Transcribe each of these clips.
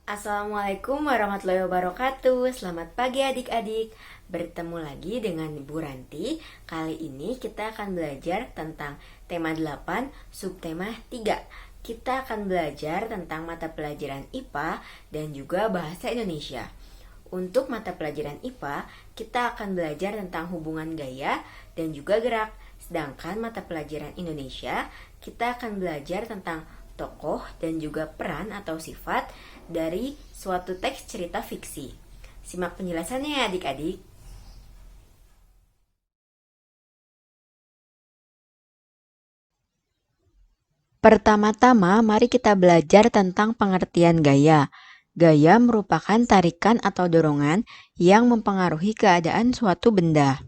Assalamualaikum warahmatullahi wabarakatuh. Selamat pagi adik-adik. Bertemu lagi dengan Ibu Ranti. Kali ini kita akan belajar tentang tema 8, subtema 3. Kita akan belajar tentang mata pelajaran IPA dan juga bahasa Indonesia. Untuk mata pelajaran IPA, kita akan belajar tentang hubungan gaya dan juga gerak. Sedangkan mata pelajaran Indonesia, kita akan belajar tentang tokoh dan juga peran atau sifat dari suatu teks cerita fiksi. Simak penjelasannya ya adik-adik. Pertama-tama, mari kita belajar tentang pengertian gaya. Gaya merupakan tarikan atau dorongan yang mempengaruhi keadaan suatu benda.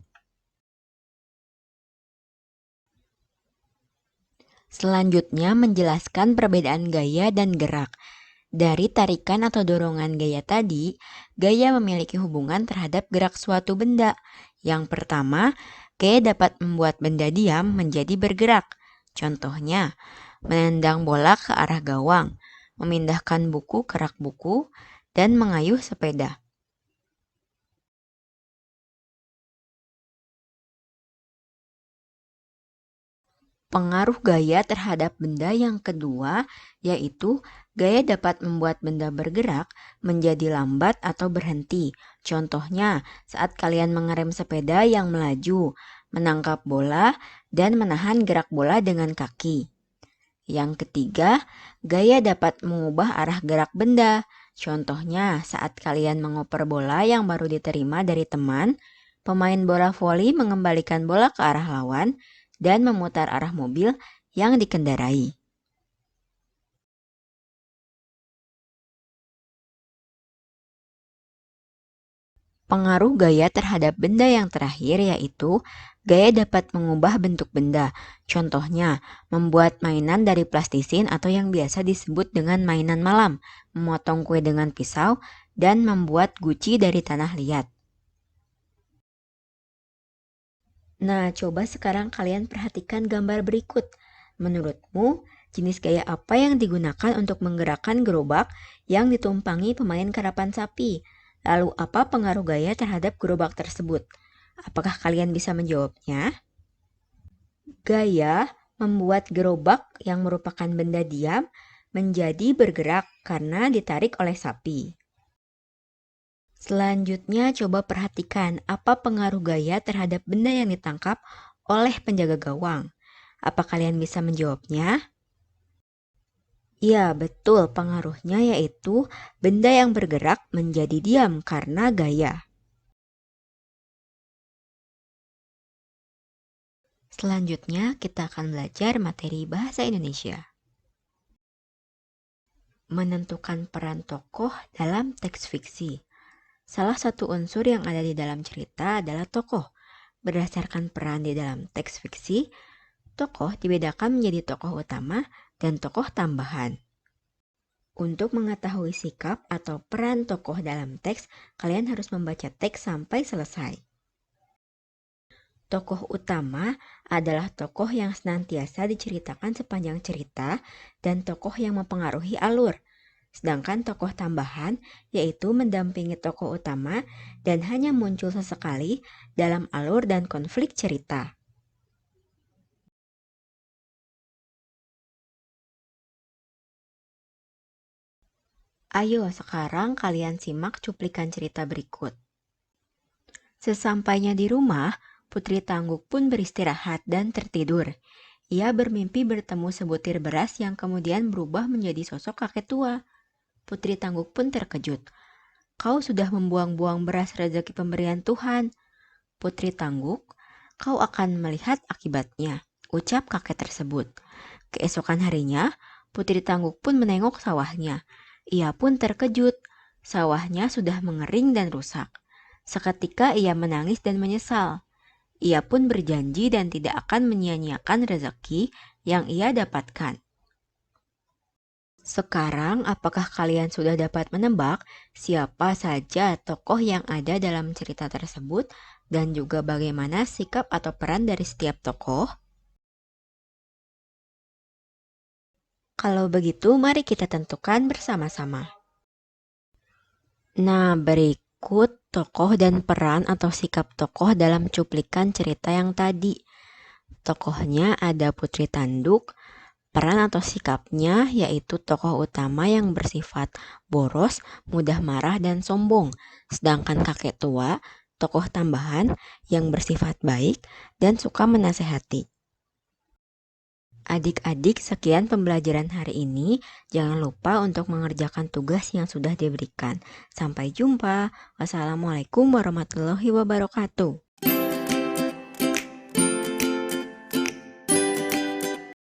Selanjutnya, menjelaskan perbedaan gaya dan gerak. Dari tarikan atau dorongan gaya tadi, gaya memiliki hubungan terhadap gerak suatu benda. Yang pertama, gaya dapat membuat benda diam menjadi bergerak. Contohnya, menendang bola ke arah gawang, memindahkan buku ke rak buku, dan mengayuh sepeda. Pengaruh gaya terhadap benda yang kedua, yaitu gaya dapat membuat benda bergerak menjadi lambat atau berhenti. Contohnya, saat kalian mengerem sepeda yang melaju, menangkap bola, dan menahan gerak bola dengan kaki. Yang ketiga, gaya dapat mengubah arah gerak benda. Contohnya, saat kalian mengoper bola yang baru diterima dari teman, pemain bola voli mengembalikan bola ke arah lawan dan memutar arah mobil yang dikendarai. Pengaruh gaya terhadap benda yang terakhir yaitu gaya dapat mengubah bentuk benda. Contohnya, membuat mainan dari plastisin atau yang biasa disebut dengan mainan malam, memotong kue dengan pisau, dan membuat guci dari tanah liat. Nah, coba sekarang kalian perhatikan gambar berikut. Menurutmu, jenis gaya apa yang digunakan untuk menggerakkan gerobak yang ditumpangi pemain karapan sapi? Lalu apa pengaruh gaya terhadap gerobak tersebut? Apakah kalian bisa menjawabnya? Gaya membuat gerobak yang merupakan benda diam menjadi bergerak karena ditarik oleh sapi. Selanjutnya coba perhatikan apa pengaruh gaya terhadap benda yang ditangkap oleh penjaga gawang. Apa kalian bisa menjawabnya? Ya, betul. Pengaruhnya yaitu benda yang bergerak menjadi diam karena gaya. Selanjutnya, kita akan belajar materi bahasa Indonesia. Menentukan peran tokoh dalam teks fiksi. Salah satu unsur yang ada di dalam cerita adalah tokoh. Berdasarkan peran di dalam teks fiksi, tokoh dibedakan menjadi tokoh utama dan tokoh tambahan. Untuk mengetahui sikap atau peran tokoh dalam teks, kalian harus membaca teks sampai selesai. Tokoh utama adalah tokoh yang senantiasa diceritakan sepanjang cerita dan tokoh yang mempengaruhi alur. Sedangkan tokoh tambahan yaitu mendampingi tokoh utama dan hanya muncul sesekali dalam alur dan konflik cerita. Ayo sekarang kalian simak cuplikan cerita berikut. Sesampainya di rumah, Putri Tangguk pun beristirahat dan tertidur. Ia bermimpi bertemu sebutir beras yang kemudian berubah menjadi sosok kakek tua. Putri Tangguk pun terkejut. Kau sudah membuang-buang beras rezeki pemberian Tuhan. Putri Tangguk, kau akan melihat akibatnya, ucap kakek tersebut. Keesokan harinya, Putri Tangguk pun menengok sawahnya. Ia pun terkejut. Sawahnya sudah mengering dan rusak. Seketika ia menangis dan menyesal. Ia pun berjanji dan tidak akan menyia-nyiakan rezeki yang ia dapatkan. Sekarang, apakah kalian sudah dapat menebak siapa saja tokoh yang ada dalam cerita tersebut dan juga bagaimana sikap atau peran dari setiap tokoh? Kalau begitu, mari kita tentukan bersama-sama. Nah, berikut tokoh dan peran atau sikap tokoh dalam cuplikan cerita yang tadi. Tokohnya ada Putri Tanduk, peran atau sikapnya yaitu tokoh utama yang bersifat boros, mudah marah, dan sombong. Sedangkan kakek tua, tokoh tambahan yang bersifat baik dan suka menasehati. Adik-adik, sekian pembelajaran hari ini. Jangan lupa untuk mengerjakan tugas yang sudah diberikan. Sampai jumpa. Wassalamualaikum warahmatullahi wabarakatuh.